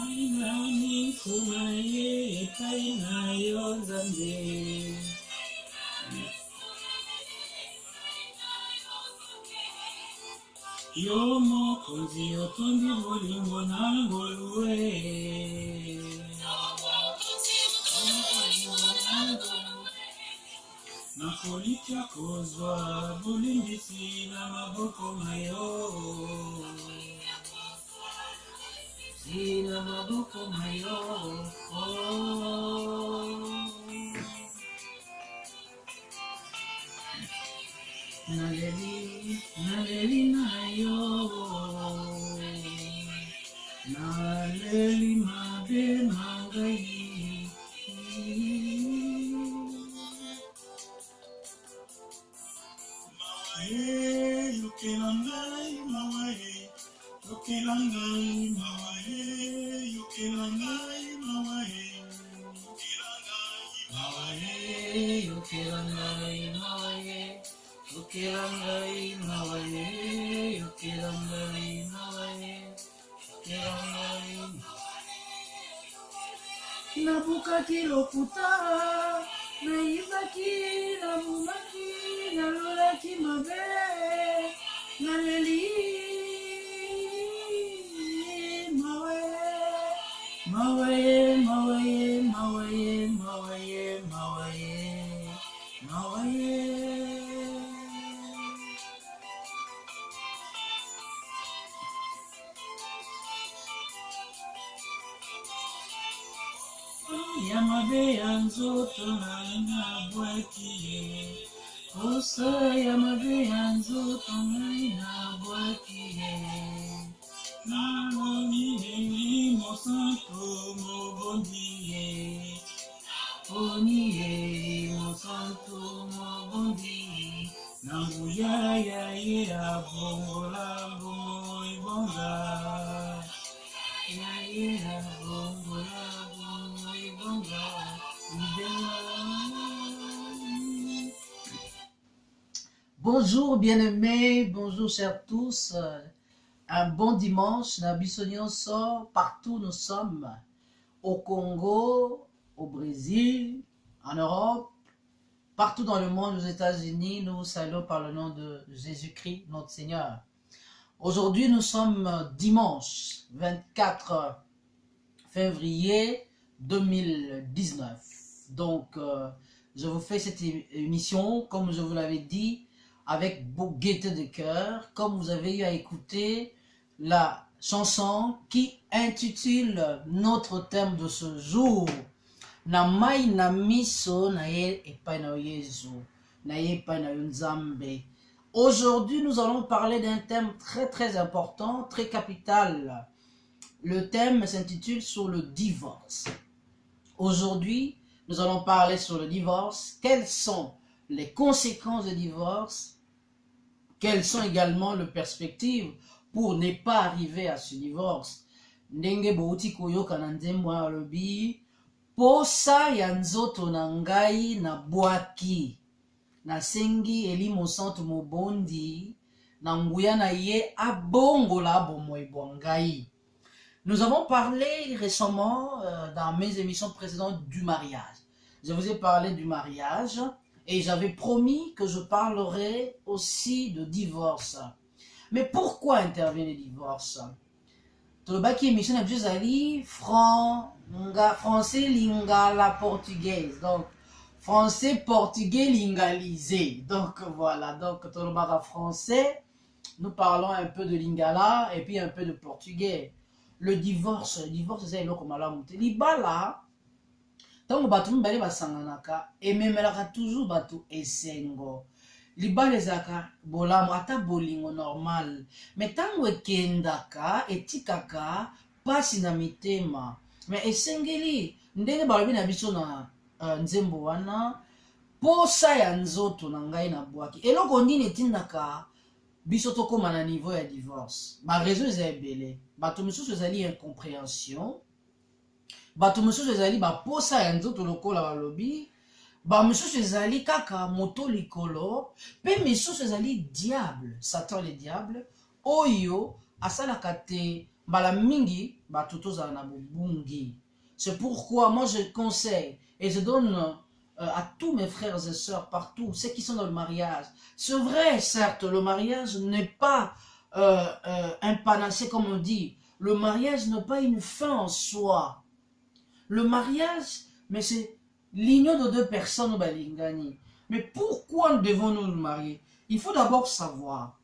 Nani kumaye kaina yozande. Yomo kozi otondi bolingo nangolue. Nakolitya kozwa bulimbisi na maboko mayo. Sina maboko mayo. Naleli nayo. Naleli mabe mangai. Mawae yukelangai mawae. Yukelangai mawae. Yukelangai mawae. Yukelangai mawae. Yukelangai mawae. Yukelangai mawae. Yukelangai nabukaki lokuta. Naibaki nabumaki. Nalolaki mabe. Naleli mawae, mawae, mawae, mawae, mawae, mawae. Yamabe yanzoto na bwakie. Osa yamabe yanzoto na bwakie. Namoni mosanto mobondie. Oni mosanto mobondi. Nambuya ya ye abongola bongo ibonga. Ya ye abongola bongo ibonga. Bonjour bien-aimés, bonjour chers tous. Un bon dimanche, Nabissonion sort, partout nous sommes, au Congo, au Brésil, en Europe, partout dans le monde, aux États-Unis, nous vous saluons par le nom de Jésus-Christ, notre Seigneur. Aujourd'hui, nous sommes dimanche 24 février 2019. Donc, je vous fais cette émission, comme je vous l'avais dit, avec beaucoup gaieté de cœur, comme vous avez eu à écouter la chanson qui intitule notre thème de ce jour. Na mai na miso na ye epai na Yesu, na ye epai na Nzambe. Aujourd'hui, nous allons parler d'un thème très important, très capital. Le thème s'intitule sur le divorce. Aujourd'hui, nous allons parler sur le divorce. Quelles sont les conséquences du divorce? Quelles sont également les perspectives pour ne pas arriver à ce divorce? Ndenge bouti koyoka na nzembo ya lobi posa ya nzoto na ngai na bwaki na sengi eli mosantu mobondi na nguya na ye abongola bomoi bwangai. Nous avons parlé récemment dans mes émissions précédentes du mariage. Je vous ai parlé du mariage et j'avais promis que je parlerai aussi de divorce. Mais pourquoi intervient le divorce? Tolobaki émission de français lingala portugaise. Donc, français portugais lingalisé. Donc, voilà. Donc, Tolobaka français, nous parlons un peu de lingala et puis un peu de portugais. Le divorce, c'est là comme la montée. Libala, tant que batu mbali basanganaka, et même la toujours batu esengo. Libala zaka bolam ata bolingo normal. Mais tant que kendaka etikaka pasi na mitema. Mais esengeli ndenge balobi na biso na nzembo wana posa ya nzoto na ngai na bwaki. Eloko ndine tindaka biso tokoma na niveau ya divorce. Ma raison est ebele. Bato misusu ezali incompréhension. Bato misusu ezali ba posa ya nzoto lokola balobi. Ba misusu ezali kaka moto likolo. Pe misusu ezali diable, Satan le diable. Oyo asalaka te Bala mingi, batutoza na bungi. C'est pourquoi moi je conseille et je donne à tous mes frères et sœurs partout, ceux qui sont dans le mariage. C'est vrai, certes, le mariage n'est pas un panacée comme on dit. Le mariage n'est pas une fin en soi. Le mariage, mais c'est l'union de deux personnes au balingani. Mais pourquoi devons-nous nous marier? Il faut d'abord savoir,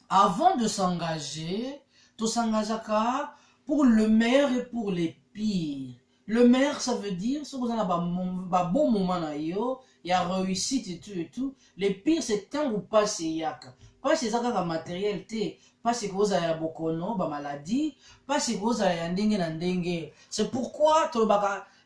avant de s'engager, tout s'engageaka pour le meilleur et pour les pires. Le meilleur, ça veut dire, si vous avez un bon moment, il y a réussite et tout et tout. Les pires, c'est quand vous passez yaka. Pas c'est ça comme matériel, pas c'est que vous avez un bokono, maladie, pas c'est que vous avez un dengue. C'est pourquoi,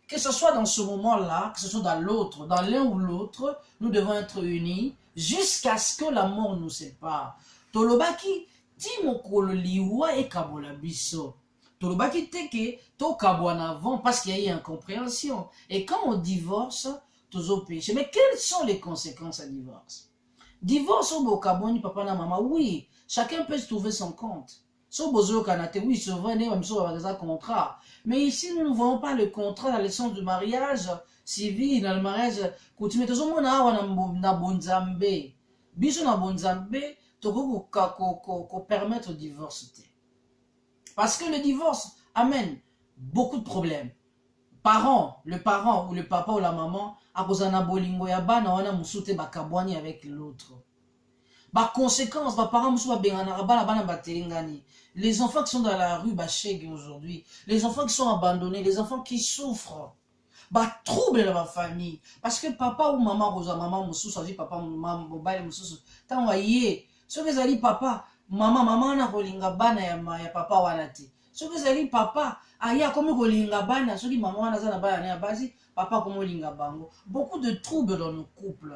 que ce soit dans ce moment-là, que ce soit dans l'autre, dans l'un ou l'autre, nous devons être unis jusqu'à ce que la mort nous sépare. Tolobaki, ti mokolo liwa e kabola biso. Tolobaki teke, to kabwana avant parce qu'il y a eu incompréhension. Et quand on divorce, tozo péché. Mais quelles sont les conséquences à divorce? Divorce au kaboni papa na maman, oui, chacun peut se trouver son compte. So bozo kanate, oui, c'est vrai, même so un contrat. Mais ici, nous ne voyons pas le contrat dans le sens du mariage civil, dans le mariage coutumier. Tozo mona wa na bonzambe. Biso na bonzambe, toko ko permettre le divorce. Parce que le divorce amène beaucoup de problèmes. Le parent ou le papa ou la maman, à cause d'un bolingo ya bana wana musute bakabwani avec l'autre. Ba conséquence, ba parents musu ba bengana bana bana batelingani. Les enfants qui sont dans la rue bachègue aujourd'hui, les enfants qui sont abandonnés, les enfants qui souffrent. Ba trouble dans ma famille parce que papa ou maman rosa maman musu ça dit papa maman mobile musu tant waye ce que ça dit papa maman na kolinga bana ya papa wana te ce que ça dit papa aya comme kolinga bana ce qui maman wana za na bana ya basi papa comme kolinga bango. Beaucoup de troubles dans nos couples.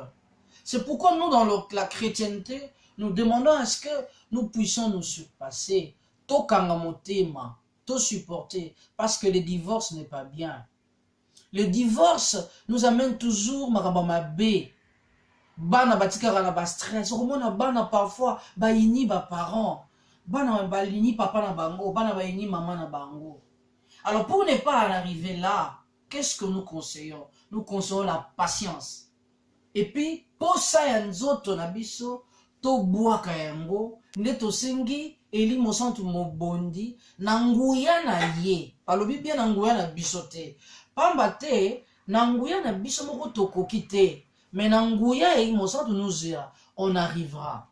C'est pourquoi nous dans la chrétienté nous demandons à ce que nous puissions nous surpasser to kanga motema to supporter parce que le divorce n'est pas bien. Le divorce nous amène toujours mabe. Bana batikara na ba stress. Romona bana parfois ba ini ba parents. Bana ba ini papa na bango, bana ba ini maman na bango. Alors pour ne pas en arriver là, qu'est-ce que nous conseillons? Nous conseillons la patience. Et puis pour ça ya nzoto na biso to bwaka yango ndeto sengi eli mosantu mobondi na nguya na ye. Palobi bien na nguya na biso te. Pamba te, nanguya na biso moko tokoki te. Mais nanguya et mosantu nous on arrivera.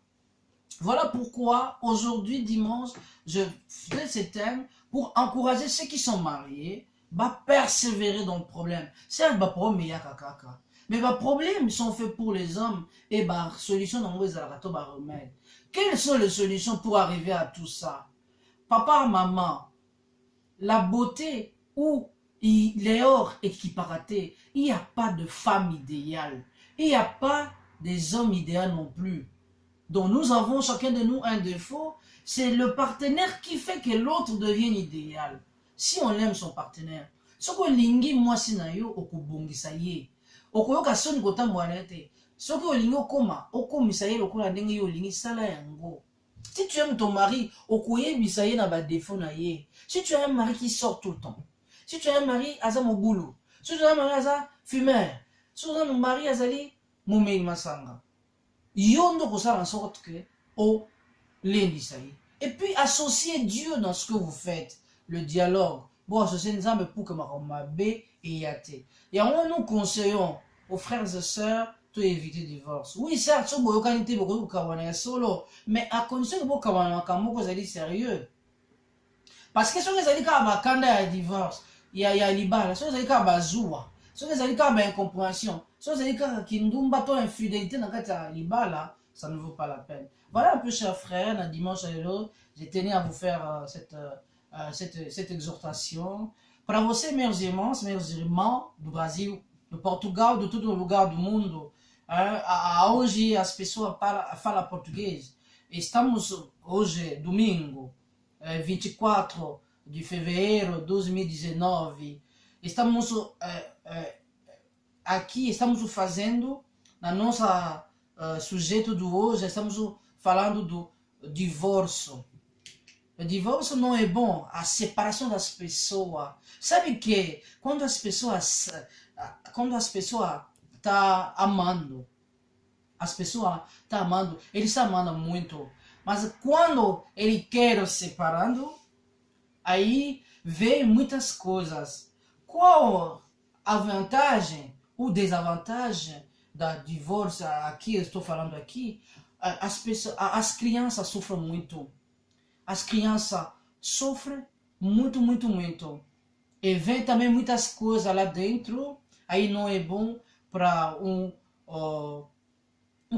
Voilà pourquoi aujourd'hui dimanche, je fais ce thème pour encourager ceux qui sont mariés, bah persévérer dans le problème. C'est un problème yakakaka. Mais les problèmes sont faits pour les hommes et bah solution dans les remède. Quelles sont les solutions pour arriver à tout ça? Papa, maman, la beauté ou l'or et qui paraté, il n'y a pas de femme idéale. Il n'y a pas des hommes idéaux non plus. Donc nous avons chacun de nous un défaut. C'est le partenaire qui fait que l'autre devienne idéal. Si on aime son partenaire, ce que lingi moi sinayo okubongisa ye. Okoyoka soni kota mwanete. Ce que lingi okoma, okomisa ye lokola ndenge yo lingi sala yango. Si tu aimes ton mari, okoye bisaye na ba défaut na ye. Si tu as un mari qui sort tout le temps. Si tu as un mari, aza mon boulot. Si tu as un mari, aza fumeur. Si tu as un mari, azali moumei masanga. Yondo ko ça en sorte que au lendisaye. Et puis associer Dieu dans ce que vous faites. Le dialogue. Bon, associer Nzambe pour que ma B et yate. Et en nous conseillons aux frères et sœurs de éviter le divorce. Oui, certes, ce boyo kanité beaucoup kawana solo, mais à condition que vous kawana kamoko zali sérieux. Parce que si vous avez un candidat à divorce, il y a libala, si vous avez un bazoua, si vous avez une incompréhension, si vous avez une infidélité dans le libala, ça ne vaut pas la peine. Voilà un peu, chers frères, le dimanche à l'autre, j'ai tenu à vous faire cette exhortation. Para você, meus irmãos do Brasil, do Portugal, de todo lugar do mundo, hoje as pessoas falam português. Estamos hoje, domingo, 24 de fevereiro de 2019. Estamos aqui, estamos fazendo, na nossa sujeito de hoje, estamos falando do divórcio. O divórcio não é bom, a separação das pessoas. Sabe que quando as pessoas tá amando, as pessoas tá amando, eles estão amando muito, mas quando ele quer se separando, aí vem muitas coisas. Qual a vantagem ou desvantagem da divórcio aqui, eu estou falando aqui, as crianças sofrem muito. As crianças sofrem muito, muito, muito. E vem também muitas coisas lá dentro, aí não é bom para um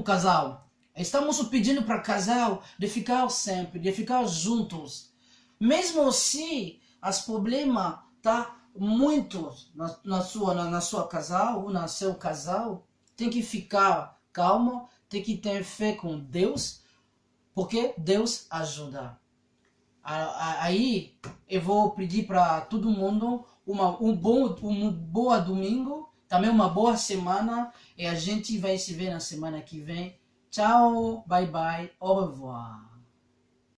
casal. Estamos pedindo para casal de ficar sempre, de ficar juntos. Mesmo se os problemas tá muito na sua casal ou no seu casal, tem que ficar calmo, tem que ter fé com Deus, porque Deus ajuda. Aí eu vou pedir para todo mundo um boa domingo, também uma boa semana, e a gente vai se ver na semana que vem. Tchau, bye bye, au revoir.